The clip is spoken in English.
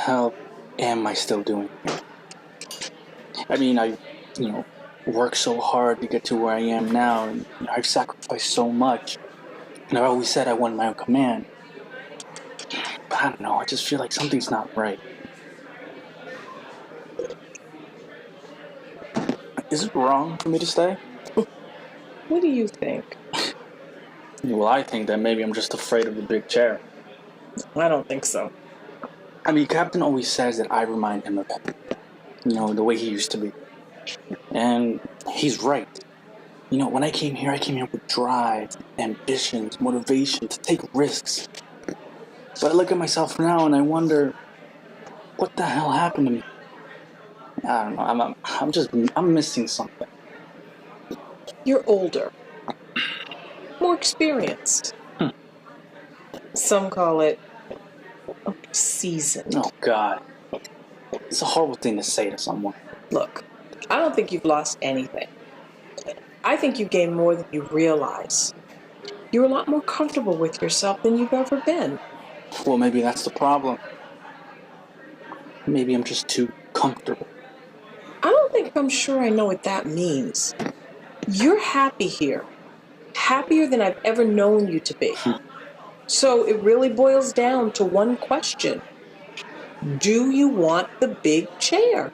hell am I still doing? I mean, worked so hard to get to where I am now, and I've sacrificed so much. And I've always said I want my own command. But I don't know, I just feel like something's not right. Is it wrong for me to stay? What do you think? Well, I think that maybe I'm just afraid of the big chair. I don't think so. I mean, Captain always says that I remind him of him. The way he used to be. And he's right. When I came here with drive, ambitions, motivation to take risks. But I look at myself now and I wonder, what the hell happened to me? I don't know. I'm missing something. You're older, more experienced. Some call it seasoned. Oh, God. It's a horrible thing to say to someone. Look, I don't think you've lost anything. I think you've gained more than you realize. You're a lot more comfortable with yourself than you've ever been. Well, maybe that's the problem. Maybe I'm just too comfortable. I don't think I'm sure I know what that means. You're happy here. Happier than I've ever known you to be. So it really boils down to one question. Do you want the big chair?